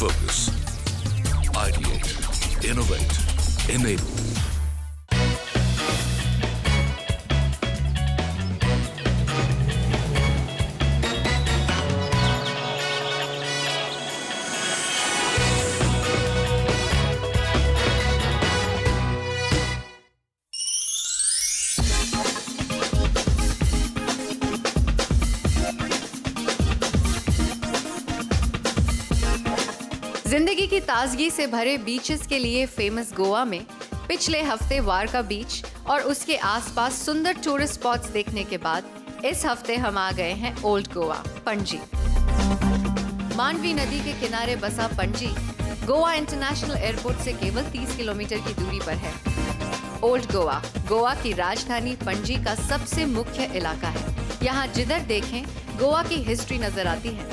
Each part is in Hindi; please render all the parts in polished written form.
Focus. Ideate. Innovate. Enable. जिंदगी की ताजगी से भरे बीचेस के लिए फेमस गोवा में पिछले हफ्ते वारका बीच और उसके आसपास सुंदर टूरिस्ट स्पॉट्स देखने के बाद इस हफ्ते हम आ गए हैं ओल्ड गोवा, पणजी। मांडवी नदी के किनारे बसा पणजी गोवा इंटरनेशनल एयरपोर्ट से केवल 30 किलोमीटर की दूरी पर है। ओल्ड गोवा, गोवा की राजधानी पणजी का सबसे मुख्य इलाका है। यहाँ जिधर देखें गोवा की हिस्ट्री नजर आती है।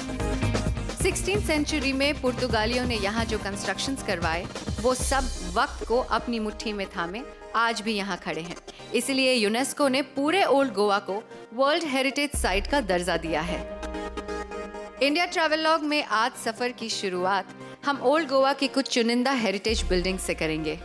16th सेंचुरी में पुर्तगालियों ने यहाँ जो कंस्ट्रक्शंस करवाए वो सब वक्त को अपनी मुट्ठी में थामे आज भी यहाँ खड़े हैं। इसलिए यूनेस्को ने पूरे ओल्ड गोवा को वर्ल्ड हेरिटेज साइट का दर्जा दिया है। इंडिया ट्रैवलॉग में आज सफर की शुरुआत हम ओल्ड गोवा की कुछ चुनिंदा हेरिटेज बिल्डिंग से करेंगे।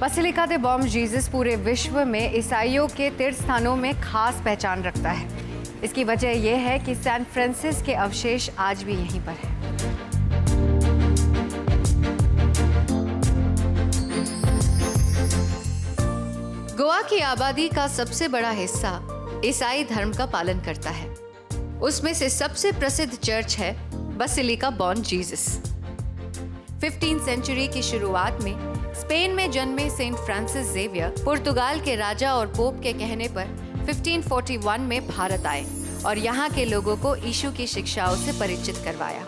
बसिलिका दे बॉम जीसस पूरे विश्व में ईसाइयों के तीर्थ स्थानों में खास पहचान रखता है। इसकी वजह यह है कि सैन फ्रांसिस के अवशेष आज भी यहीं पर हैं। गोवा की आबादी का सबसे बड़ा हिस्सा ईसाई धर्म का पालन करता है। उसमें से सबसे प्रसिद्ध चर्च है basilica Bom Jesus. 15th century की शुरुआत में स्पेन में जन्मे सेंट फ्रांसिस जेवियर पुर्तगाल के राजा और पोप के कहने पर 1541 में भारत आए और यहाँ के लोगों को यीशु की शिक्षाओं से परिचित करवाया।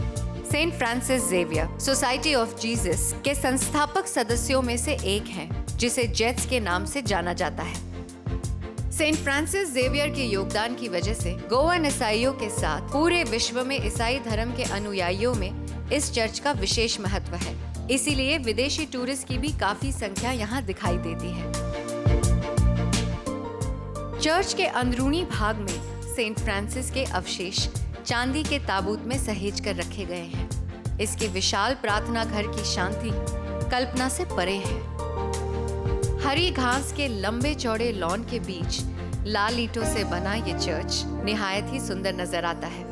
Saint Francis Xavier society of Jesus के संस्थापक सदस्यों में से एक हैं, जिसे जेट्स के नाम से जाना जाता है। सेंट फ्रांसिस जेवियर के योगदान की वजह से गोवन ईसाइयों के साथ पूरे विश्व में ईसाई धर्म के अनुयायियों में इस चर्च का विशेष महत्व है। इसीलिए विदेशी टूरिस्ट की भी काफी संख्या यहाँ दिखाई देती है। चर्च के अंदरूनी भाग में सेंट फ्रांसिस के अवशेष चांदी के ताबूत में सहेज कर रखे गए हैं। इसके विशाल प्रार्थना घर की शांति कल्पना से परे है। हरी घास के लंबे चौड़े लॉन के बीच लाल ईंटों से बना ये चर्च निहायत ही सुंदर नजर आता है।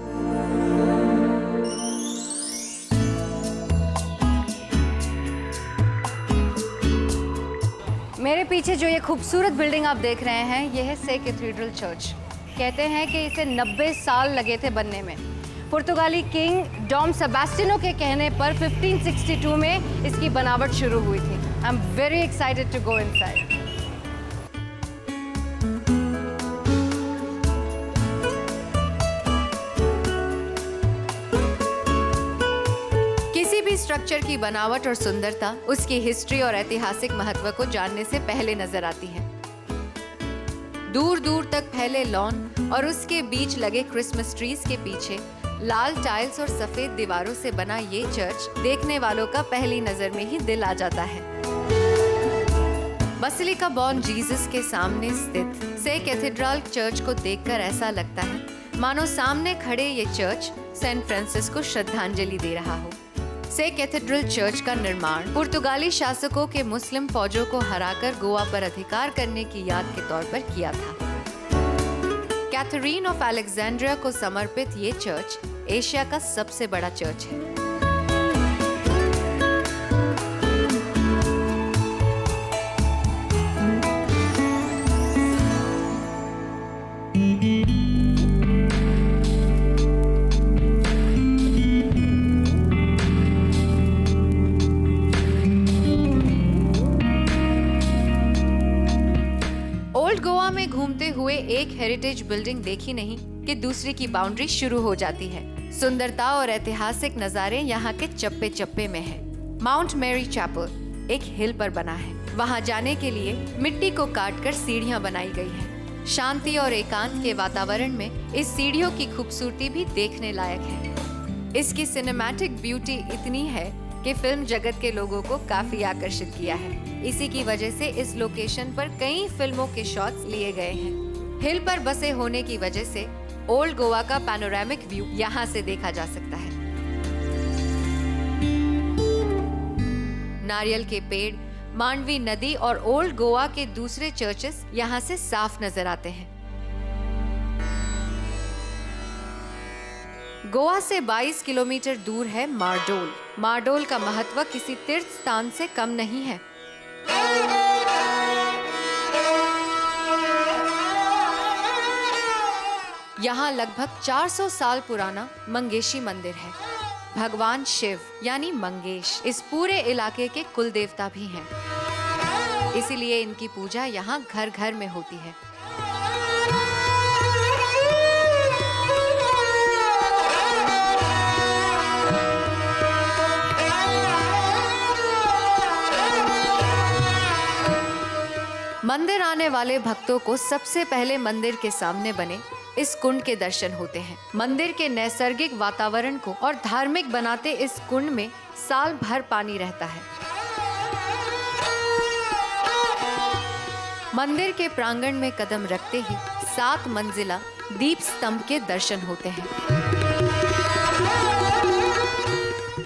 मेरे पीछे जो ये खूबसूरत बिल्डिंग आप देख रहे हैं, ये है से कैथेड्रल चर्च। कहते हैं कि इसे 90 साल लगे थे बनने में। पुर्तगाली किंग डॉम सेबास्टिनो के कहने पर 1562 में इसकी बनावट शुरू हुई थी। I am very excited to go inside. Structure की बनावट और सुंदरता उसकी हिस्ट्री और ऐतिहासिक महत्व को जानने से पहले नजर आती है। दूर दूर तक फैले लॉन और उसके बीच लगे क्रिसमस ट्रीज के पीछे लाल टाइल्स और सफेद दीवारों से बना ये चर्च देखने वालों का पहली नजर में ही दिल आ जाता है। बसिलिका बॉम जीसस के सामने स्थित से कैथेड्रल चर्च को देखकर ऐसा लगता है मानो सामने खड़े ये चर्च सेंट फ्रांसिस को श्रद्धांजलि दे रहा हो। से कैथेड्रल चर्च का निर्माण पुर्तगाली शासकों के मुस्लिम फौजों को हराकर गोवा पर अधिकार करने की याद के तौर पर किया था। कैथरीन ऑफ अलेक्जेंड्रिया को समर्पित ये चर्च एशिया का सबसे बड़ा चर्च है। गोवा में घूमते हुए एक हेरिटेज बिल्डिंग देखी नहीं कि दूसरी की बाउंड्री शुरू हो जाती है। सुंदरता और ऐतिहासिक नजारे यहाँ के चप्पे चप्पे में है। माउंट मैरी चैपल एक हिल पर बना है। वहाँ जाने के लिए मिट्टी को काटकर सीढ़ियाँ बनाई गई है। शांति और एकांत के वातावरण में इस सीढ़ियों की खूबसूरती भी देखने लायक है। इसकी सिनेमैटिक ब्यूटी इतनी है कि फिल्म जगत के लोगों को काफी आकर्षित किया है। इसी की वजह से इस लोकेशन पर कई फिल्मों के शॉट्स लिए गए हैं। हिल पर बसे होने की वजह से ओल्ड गोवा का पैनोरामिक व्यू यहाँ से देखा जा सकता है। नारियल के पेड़, मांडवी नदी और ओल्ड गोवा के दूसरे चर्चेस यहाँ से साफ नजर आते हैं। गोवा से 22 किलोमीटर दूर है मार्डोल। मार्डोल का महत्व किसी तीर्थ स्थान से कम नहीं है। यहाँ लगभग 400 साल पुराना मंगेशी मंदिर है। भगवान शिव यानी मंगेश इस पूरे इलाके के कुल देवता भी हैं। इसीलिए इनकी पूजा यहाँ घर घर में होती है। मंदिर आने वाले भक्तों को सबसे पहले मंदिर के सामने बने इस कुंड के दर्शन होते हैं। मंदिर के नैसर्गिक वातावरण को और धार्मिक बनाते इस कुंड में साल भर पानी रहता है। मंदिर के प्रांगण में कदम रखते ही 7 मंजिला दीप स्तंभ के दर्शन होते हैं।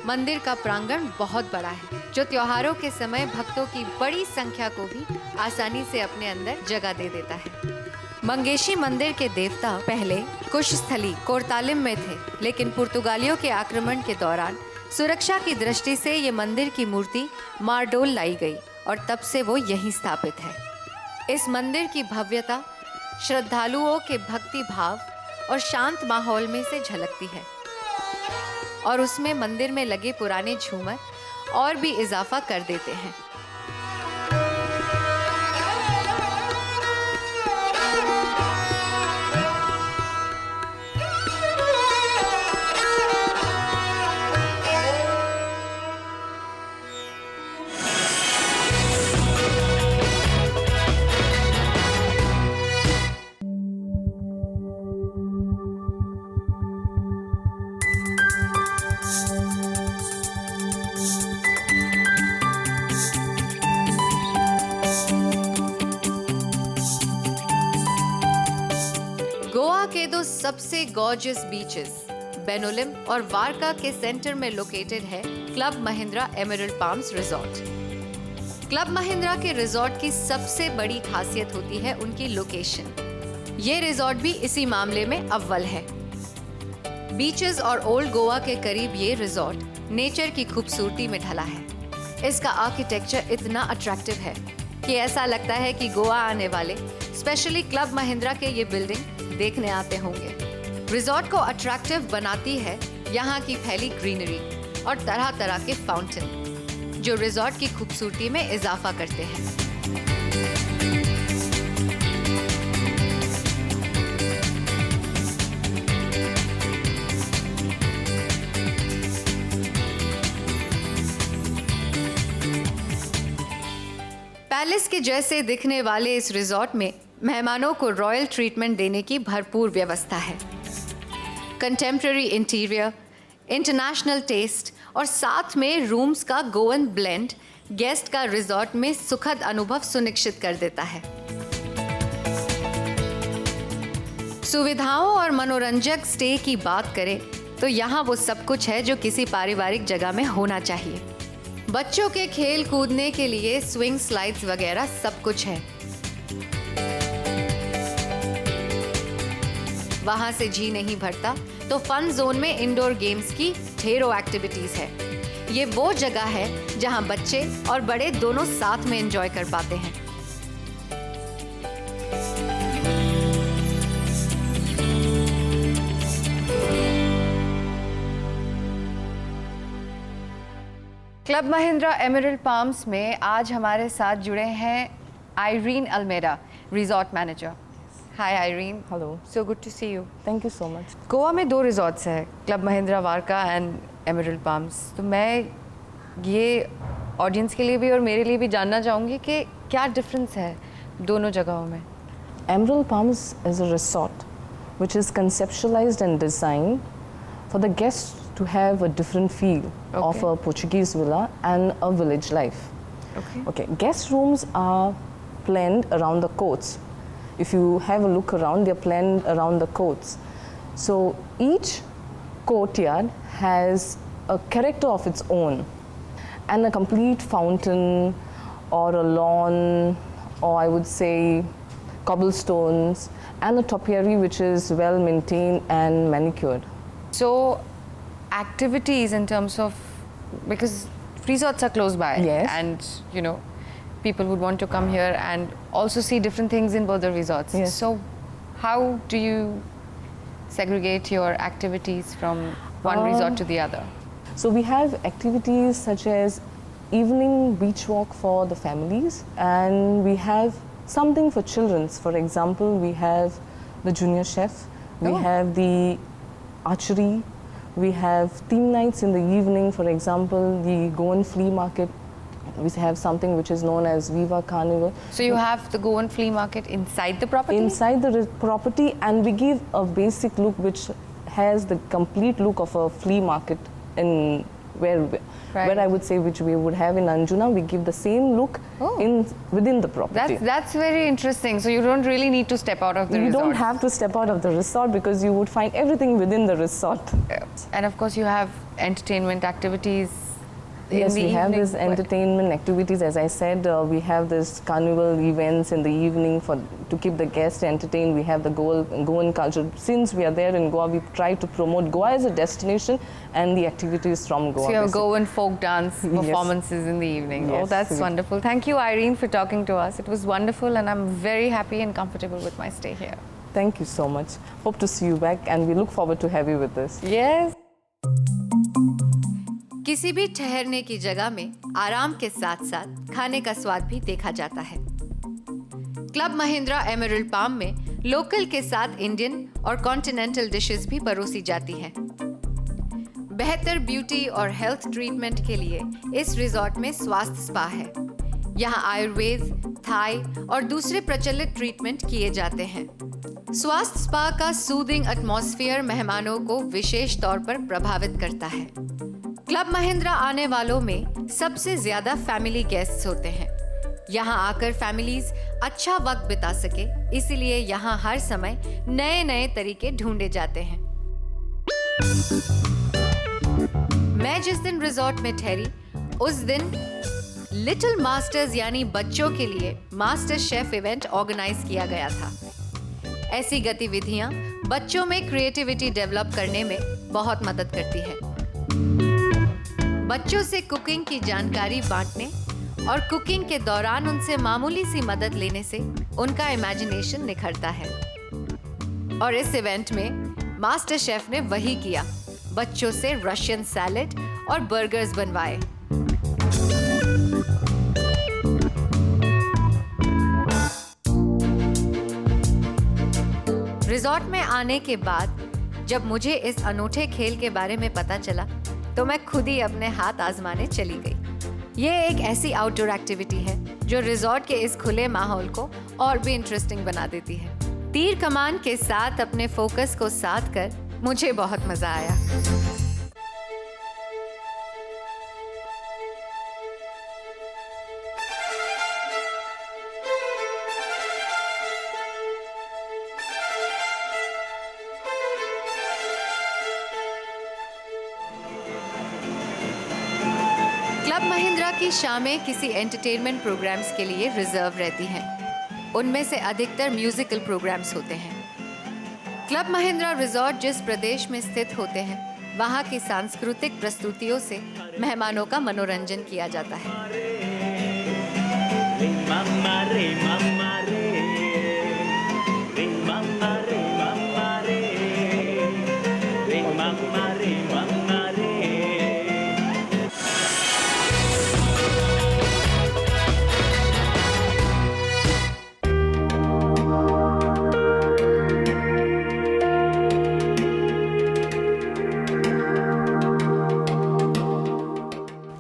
मंदिर का प्रांगण बहुत बड़ा है, जो त्योहारों के समय भक्तों की बड़ी संख्या को भी आसानी से अपने अंदर जगह दे देता है। मंगेशी मंदिर के देवता पहले कुशस्थली कोरतालिम में थे, लेकिन पुर्तगालियों के आक्रमण के दौरान सुरक्षा की दृष्टि से ये मंदिर की मूर्ति मार्डोल लाई गई और तब से वो यहीं स्थापित है। इस मंदिर की भव्यता श्रद्धालुओं के भक्ति भाव और शांत माहौल में से झलकती है और उसमें मंदिर में लगे पुराने झूमर और भी इजाफा कर देते हैं। गोवा के दो सबसे गॉर्जियस बीचेस बेनोलिम और वारका के सेंटर में लोकेटेड है club Mahindra emerald palms resort. Club Mahindra के रिजॉर्ट की सबसे बड़ी खासियत होती है उनकी लोकेशन। ये रिजॉर्ट भी इसी मामले में अव्वल है। बीचेस और ओल्ड गोवा के करीब ये रिजॉर्ट नेचर की खूबसूरती में ढला है। इसका आर्किटेक्चर इतना अट्रैक्टिव है कि ऐसा लगता है कि गोवा आने वाले स्पेशली क्लब महिंद्रा के ये बिल्डिंग देखने आते होंगे। रिजॉर्ट को अट्रैक्टिव बनाती है यहाँ की फैली ग्रीनरी और तरह तरह के फाउंटेन, जो रिजॉर्ट की खूबसूरती में इजाफा करते हैं। पैलेस के जैसे दिखने वाले इस रिजॉर्ट में मेहमानों को रॉयल ट्रीटमेंट देने की भरपूर व्यवस्था है। कंटेम्प्रेरी इंटीरियर, इंटरनेशनल टेस्ट और साथ में रूम्स का गोवन ब्लेंड गेस्ट का रिजॉर्ट में सुखद अनुभव सुनिश्चित कर देता है। सुविधाओं और मनोरंजक स्टे की बात करें तो यहाँ वो सब कुछ है जो किसी पारिवारिक जगह में होना चाहिए। बच्चों के खेल कूदने के लिए स्विंग स्लाइड्स वगैरह सब कुछ है। वहां से जी नहीं भरता तो फन जोन में इंडोर गेम्स की ढेरों एक्टिविटीज है। ये वो जगह है जहां बच्चे और बड़े दोनों साथ में एंजॉय कर पाते हैं। क्लब महिंद्रा एमरल्ड पाम्स में आज हमारे साथ जुड़े हैं Irene Almeida, resort manager. Hi Irene. Hello. So good to see you. Thank you so much. Goa में 2 रिजॉर्ट्स हैं, club Mahindra Varca and emerald palms. तो मैं ये ऑडियंस के लिए भी और मेरे लिए भी जानना चाहूँगी कि क्या डिफरेंस है दोनों जगहों में। Emerald Palms is a resort which is conceptualized and designed for the guests to have a different feel of Okay. a Portuguese villa and a village life. Okay. Okay, guest rooms are planned around the courts. If you have a look around, they're planned around the courts. So each courtyard has a character of its own, and a complete fountain or a lawn, or I would say cobblestones, and a topiary which is well maintained and manicured. So, activities in terms of, because resorts are close by, Yes. and you know, people would want to come here and also see different things in both the resorts. Yes. So, how do you segregate your activities from one resort to the other? So we have activities such as evening beach walk for the families, and we have something for children's. For example, we have the junior chef, we Oh. have the archery, we have theme nights in the evening. For example, the Goan flea market. We have something which is known as Viva Carnival. So, you have the Goan flea market inside the property? Inside the property, and we give a basic look which has the complete look of a flea market in where Right. I would say which we would have in Anjuna. We give the same look Oh. within the property. That's very interesting. So, you don't really need to step out of the You resort. don't have to step out of the resort because you would find everything within the resort. And of course, you have entertainment activities. in Yes, the we have evening. this entertainment activities. As I said, we have this carnival events in the evening to keep the guests entertained. We have the Goan culture. Since we are there in Goa, we try to promote Goa as a destination and the activities from Goa. So you have basically. Goan folk dance performances in the evening. Oh, Yes, that's we- wonderful. Thank you, Irene, for talking to us. It was wonderful, and I'm very happy and comfortable with my stay here. Thank you so much. Hope to see you back, and we look forward to have you with us. Yes. किसी भी ठहरने की जगह में आराम के साथ साथ खाने का स्वाद भी देखा जाता है। क्लब महिंद्रा एमरल्ड पाम में लोकल के साथ इंडियन और कॉन्टिनेंटल डिशेस भी परोसी जाती हैं। बेहतर ब्यूटी और हेल्थ ट्रीटमेंट के लिए इस रिजॉर्ट में स्वास्थ्य स्पा है। यहाँ आयुर्वेद, थाई और दूसरे प्रचलित ट्रीटमेंट किए जाते हैं। स्वास्थ्य स्पा का सूदिंग एटमॉस्फेयर मेहमानों को विशेष तौर पर प्रभावित करता है। क्लब महिंद्रा आने वालों में सबसे ज्यादा फैमिली गेस्ट्स होते हैं। यहाँ आकर फैमिलीज अच्छा वक्त बिता सके, इसीलिए यहाँ हर समय नए नए तरीके ढूंढे जाते हैं। मैं जिस दिन रिजॉर्ट में ठहरी, उस दिन लिटिल मास्टर्स यानी बच्चों के लिए मास्टर शेफ इवेंट ऑर्गेनाइज किया गया था। ऐसी गतिविधियां बच्चों में क्रिएटिविटी डेवलप करने में बहुत मदद करती है। बच्चों से कुकिंग की जानकारी बांटने और कुकिंग के दौरान उनसे मामूली सी मदद लेने से उनका इमेजिनेशन निखरता है। और इस इवेंट में मास्टर शेफ ने वही किया, बच्चों से रशियन सैलेड और बर्गर्स बनवाए। रिजॉर्ट में आने के बाद जब मुझे इस अनूठे खेल के बारे में पता चला, तो मैं खुद ही अपने हाथ आजमाने चली गई। ये एक ऐसी आउटडोर एक्टिविटी है जो रिजॉर्ट के इस खुले माहौल को और भी इंटरेस्टिंग बना देती है। तीर कमान के साथ अपने फोकस को साध कर मुझे बहुत मजा आया। क्लब महिंद्रा की शामें किसी एंटरटेनमेंट प्रोग्राम्स के लिए रिजर्व रहती हैं। उनमें से अधिकतर म्यूजिकल प्रोग्राम्स होते हैं। क्लब महिंद्रा रिजॉर्ट जिस प्रदेश में स्थित होते हैं, वहाँ की सांस्कृतिक प्रस्तुतियों से मेहमानों का मनोरंजन किया जाता है।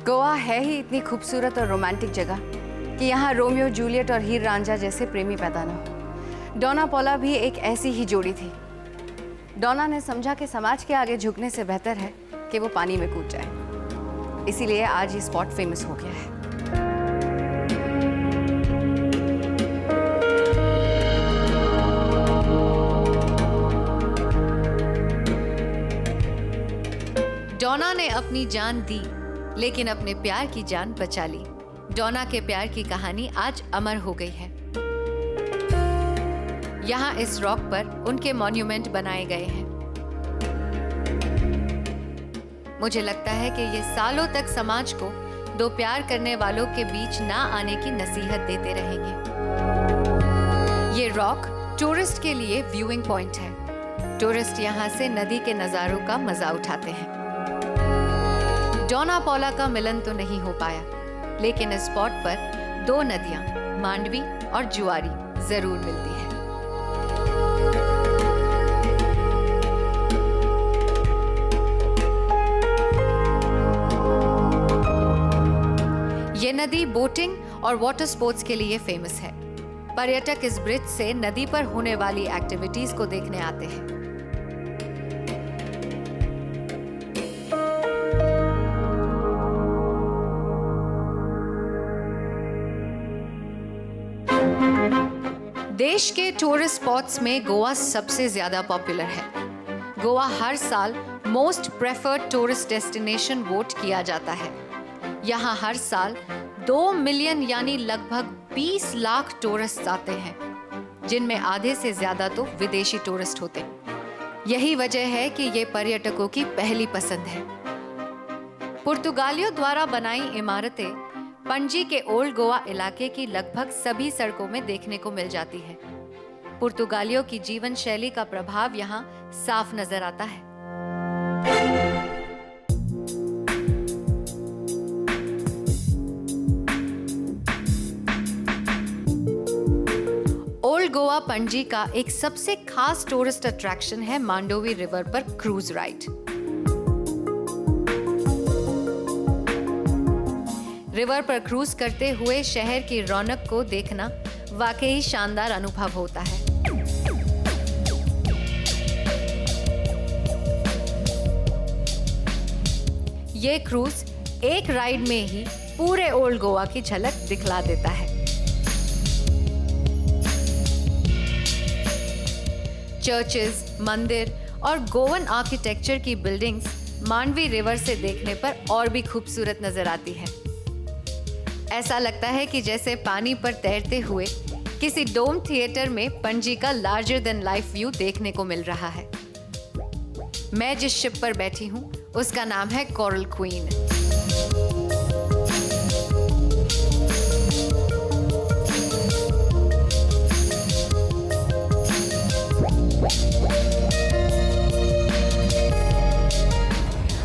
गोवा है ही इतनी खूबसूरत और रोमांटिक जगह कि यहाँ रोमियो जूलियट और हीर रांझा जैसे प्रेमी पैदा न हो। डोना पौला भी एक ऐसी ही जोड़ी थी। डोना ने समझा कि समाज के आगे झुकने से बेहतर है कि वो पानी में कूद जाए। इसीलिए आज ये स्पॉट फेमस हो गया है। डोना ने अपनी जान दी, लेकिन अपने प्यार की जान बचा ली। डोना के प्यार की कहानी आज अमर हो गई है। यहाँ इस रॉक पर उनके मॉन्यूमेंट बनाए गए हैं। मुझे लगता है कि ये सालों तक समाज को दो प्यार करने वालों के बीच ना आने की नसीहत देते रहेंगे। ये रॉक टूरिस्ट के लिए व्यूइंग पॉइंट है। टूरिस्ट यहाँ से नदी के नज़ारों का मजा उठाते हैं। डोना पौला का मिलन तो नहीं हो पाया, लेकिन इस स्पॉट पर दो नदियां मांडवी और जुआरी जरूर मिलती है। ये नदी बोटिंग और वाटर स्पोर्ट्स के लिए फेमस है। पर्यटक इस ब्रिज से नदी पर होने वाली एक्टिविटीज को देखने आते हैं। देश के टूरिस्ट स्पॉट्स में गोवा सबसे ज्यादा पॉपुलर है। गोवा हर साल most preferred tourist destination vote किया जाता है। यहाँ हर साल 2 मिलियन यानी लगभग 20 लाख टूरिस्ट आते हैं, जिनमें आधे से ज्यादा तो विदेशी टूरिस्ट होते हैं। यही वजह है कि ये पर्यटकों की पहली पसंद है। पुर्तगालियों द्वारा बनाई इमारतें पणजी के ओल्ड गोवा इलाके की लगभग सभी सड़कों में देखने को मिल जाती है। पुर्तगालियों की जीवन शैली का प्रभाव यहाँ साफ नजर आता है। ओल्ड गोवा पणजी का एक सबसे खास टूरिस्ट अट्रैक्शन है मांडोवी रिवर पर क्रूज राइड। रिवर पर क्रूज करते हुए शहर की रौनक को देखना वाकई शानदार अनुभव होता है। ये क्रूज एक राइड में ही पूरे ओल्ड गोवा की झलक दिखला देता है। चर्चेस, मंदिर और गोवन आर्किटेक्चर की बिल्डिंग्स मांडवी रिवर से देखने पर और भी खूबसूरत नजर आती है। ऐसा लगता है कि जैसे पानी पर तैरते हुए किसी डोम थिएटर में पणजी का लार्जर देन लाइफ व्यू देखने को मिल रहा है। मैं जिस शिप पर बैठी हूँ उसका नाम है coral queen.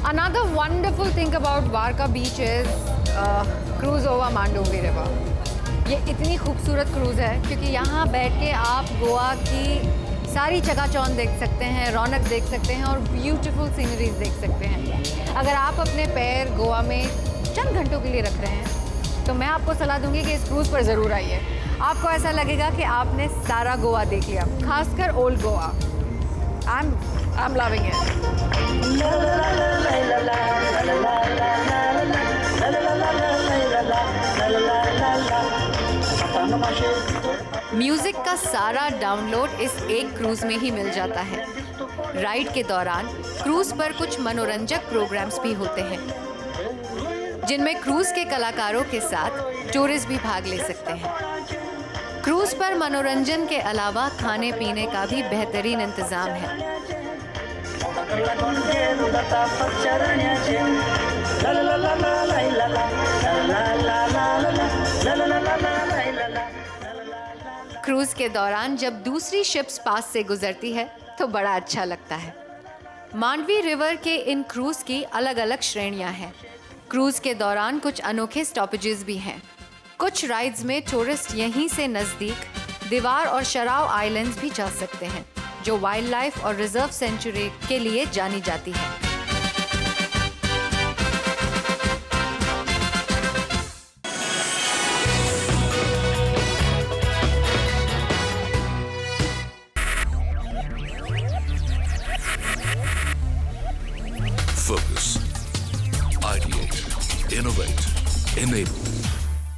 Another wonderful thing about Varka Beach is cruise over Mandovi River. ये इतनी खूबसूरत क्रूज़ है क्योंकि यहाँ बैठ के आप गोवा की सारी चकाचौंध देख सकते हैं, रौनक देख सकते हैं और ब्यूटीफुल सीनरीज देख सकते हैं। अगर आप अपने पैर गोवा में चंद घंटों के लिए रख रहे हैं तो मैं आपको सलाह दूंगी कि इस क्रूज़ पर ज़रूर आइए। आपको ऐसा लगेगा कि आपने सारा गोवा देख लिया, खासकर old Goa. I am loving it. Music का सारा डाउनलोड इस एक क्रूज में ही मिल जाता है। राइड के दौरान क्रूज पर कुछ मनोरंजक प्रोग्राम्स भी होते हैं, जिनमें क्रूज के कलाकारों के साथ टूरिस्ट भी भाग ले सकते हैं। क्रूज पर मनोरंजन के अलावा खाने पीने का भी बेहतरीन इंतजाम है। क्रूज के दौरान जब दूसरी शिप्स पास से गुजरती है तो बड़ा अच्छा लगता है। मांडवी रिवर के इन क्रूज की अलग अलग श्रेणियां हैं। क्रूज के दौरान कुछ अनोखे स्टॉपेजेस भी हैं। कुछ राइड्स में टूरिस्ट यहीं से नज़दीक दीवार और शराव आइलैंड्स भी जा सकते हैं, जो वाइल्ड लाइफ और रिजर्व सेंचुरी के लिए जानी जाती है।